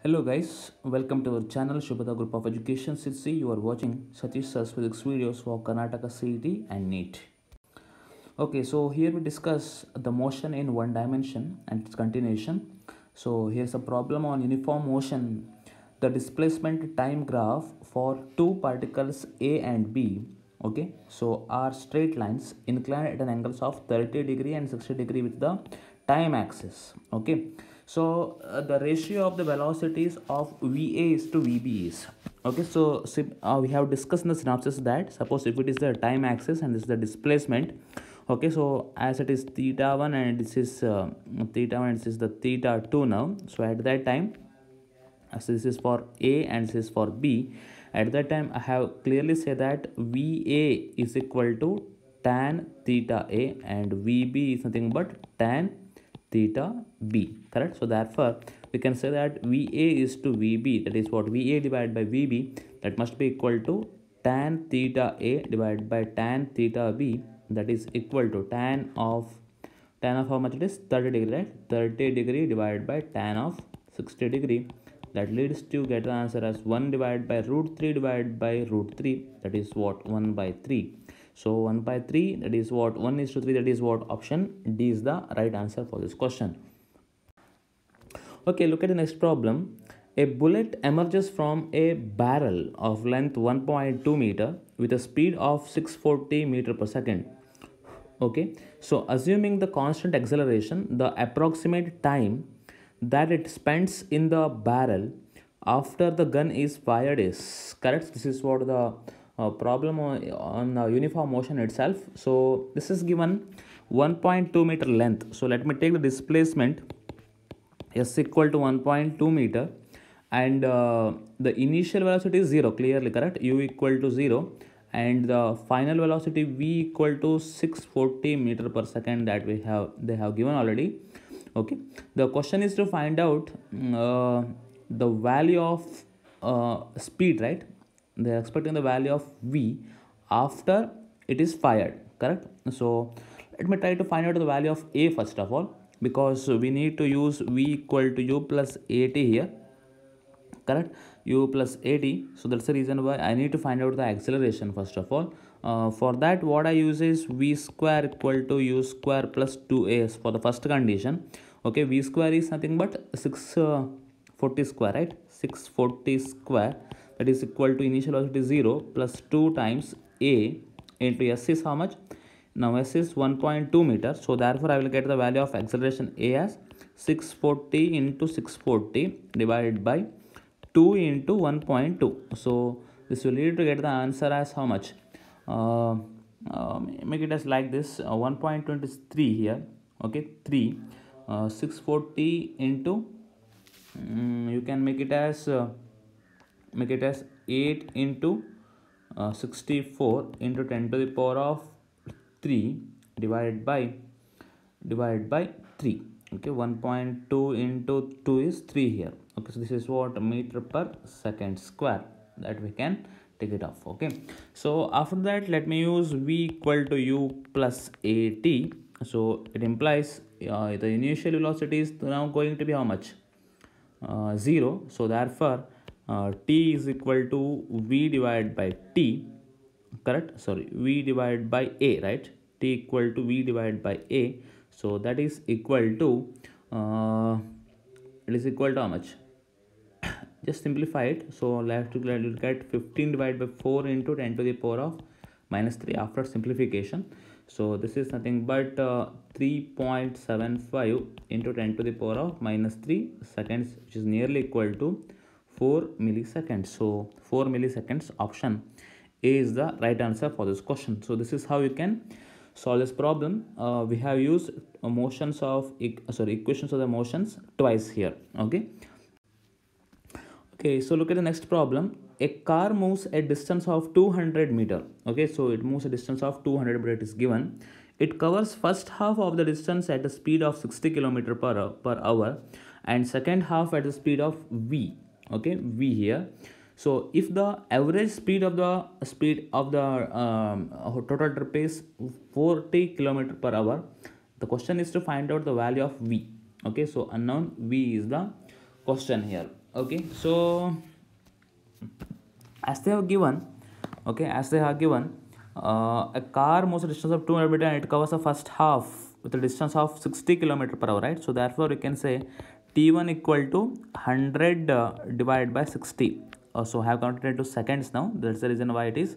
Hello guys, welcome to our channel Shubhada Group of Education CC. You are watching Satish Sir's physics videos for Karnataka CET and NEET. Okay, so here we discuss the motion in one dimension and its continuation. So here's a problem on uniform motion. The displacement time graph for two particles A and B, okay, so are straight lines inclined at an angles of 30 degree and 60 degree with the time axis, okay. So the ratio of the velocities of VA is to VB is, okay. So we have discussed in the synopsis that suppose if it is the time axis and this is the displacement, okay, so as it is theta 1 and this is theta 1 and this is the theta 2 now. So at that time, as this is for A and this is for B, at that time I have clearly said that VA is equal to tan theta A and VB is nothing but tan theta B, correct? So therefore we can say that VA is to VB, that is what VA divided by VB, that must be equal to tan theta A divided by tan theta B, that is equal to tan of how much it is 30 degree, right? 30 degree divided by tan of 60 degree, that leads to get the answer as 1 divided by root 3 divided by root 3, that is what 1 by 3. So 1 by 3, that is what 1 is to 3, that is what option D is the right answer for this question. Okay, look at the next problem. A bullet emerges from a barrel of length 1.2 meter with a speed of 640 meter per second. Okay, so assuming the constant acceleration, the approximate time that it spends in the barrel after the gun is fired is correct. This is what the problem on uniform motion itself. So this is given 1.2 meter length. So let me take the displacement s equal to 1.2 meter and the initial velocity is 0, clearly correct, u equal to 0, and the final velocity v equal to 640 meter per second that they have given already. Okay, the question is to find out the value of speed, right? They are expecting the value of v after it is fired, correct? So let me try to find out the value of a first of all, because we need to use v equal to u plus at here, correct, u plus at. So that's the reason why I need to find out the acceleration first of all. For that what I use is v square equal to u square plus 2as for the first condition. Okay, v square is nothing but 640 square, right? 640 square, that is equal to initial velocity 0 plus 2 times a into s is how much? Now s is 1.2 meter, so therefore I will get the value of acceleration a as 640 into 640 divided by 2 into 1.2. So this will lead to get the answer as how much? Make it as like this, 1.23 here, okay, 3, 640 into, you can make it as 8 into 64 into 10 to the power of 3 divided by 3. Okay, 1.2 into 2 is 3 here. Okay, so this is what meter per second square, that we can take it off. Okay, so after that let me use v equal to u plus at. So it implies the initial velocity is now going to be how much? 0. So therefore t is equal to v divided by t, correct, sorry, v divided by a, right? T equal to v divided by a. So that is equal to it is equal to how much? Just simplify it. So I have to look at 15 divided by 4 into 10 to the power of minus 3 after simplification. So this is nothing but 3.75 into 10 to the power of minus 3 seconds, which is nearly equal to 4 milliseconds. So 4 milliseconds, option A is the right answer for this question. So this is how you can solve this problem. We have used equations of the motions twice here. Okay, so look at the next problem. A car moves a distance of 200 meter. Okay, so it moves a distance of 200 meter, it is given. It covers first half of the distance at a speed of 60 kilometer per hour and second half at the speed of v. Okay, v here. So if the average speed of the total trip is 40 kilometer per hour, the question is to find out the value of v. Okay, so unknown v is the question here. Okay, so as they have given, a car moves a distance of 200 meter and it covers the first half with a distance of 60 kilometer per hour, right? So therefore we can say t1 equal to 100 divided by 60. So I have converted it to seconds now. That's the reason why it is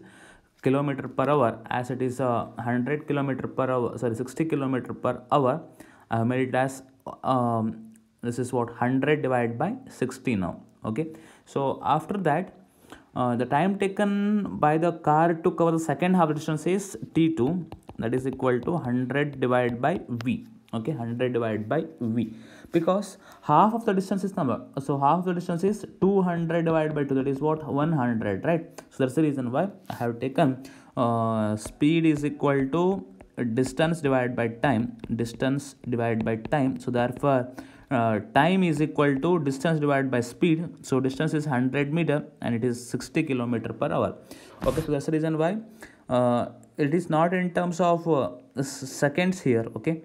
kilometer per hour, as it is 100 kilometer per hour, sorry, 60 kilometer per hour. I have made it as this is what 100 divided by 60 now. Okay, so after that, the time taken by the car to cover the second half distance is t2, that is equal to 100 divided by v. Okay, 100 divided by v, because half of the distance is number, so half of the distance is 200 divided by 2, that is what 100, right? So that's the reason why I have taken speed is equal to distance divided by time, so therefore time is equal to distance divided by speed. So distance is 100 meter and it is 60 kilometer per hour. Okay, so that's the reason why it is not in terms of seconds here. Okay,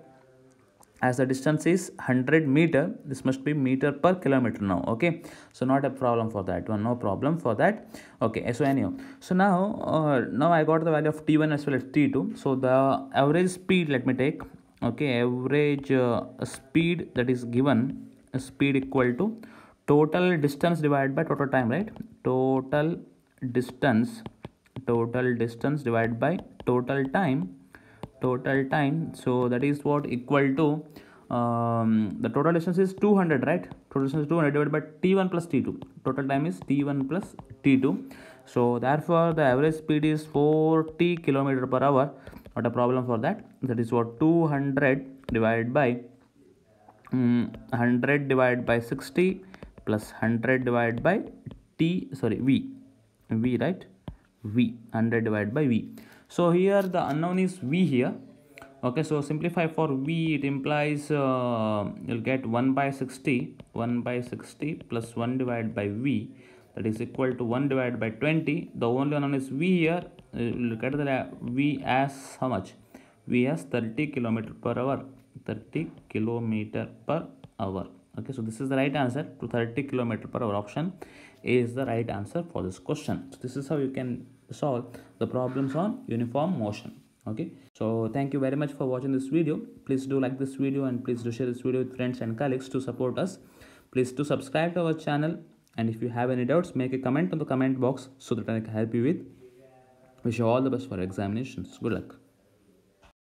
as the distance is 100 meter, this must be meter per kilometer now. Okay, so not a problem for that one, no problem for that. Okay, so anyhow, so now I got the value of t1 as well as t2. So the average speed, let me take. Okay, average speed that is given, speed equal to total distance divided by total time, right? Distance total distance divided by total time. So that is what equal to the total distance is 200, right? Total distance is 200 divided by t1 plus t2. Total time is t1 plus t2. So therefore the average speed is 40 kilometer per hour. Not a problem for that. That is what 200 divided by 100 divided by 60 plus 100 divided by v, right? V, 100 divided by v. So here the unknown is v here. Okay, so simplify for v, it implies you'll get 1 by 60 plus 1 divided by v, that is equal to 1 divided by 20. The only unknown is v here. Look at the v as how much? V as 30 kilometer per hour. 30 kilometer per hour. Okay, so this is the right answer to 30 kilometer per hour. Option A is the right answer for this question. So this is how you can solve the problems on uniform motion. Okay, so thank you very much for watching this video. Please do like this video and please do share this video with friends and colleagues to support us. Please do subscribe to our channel, and if you have any doubts, make a comment on the comment box so that I can help you with. Wish you all the best for examinations. Good luck.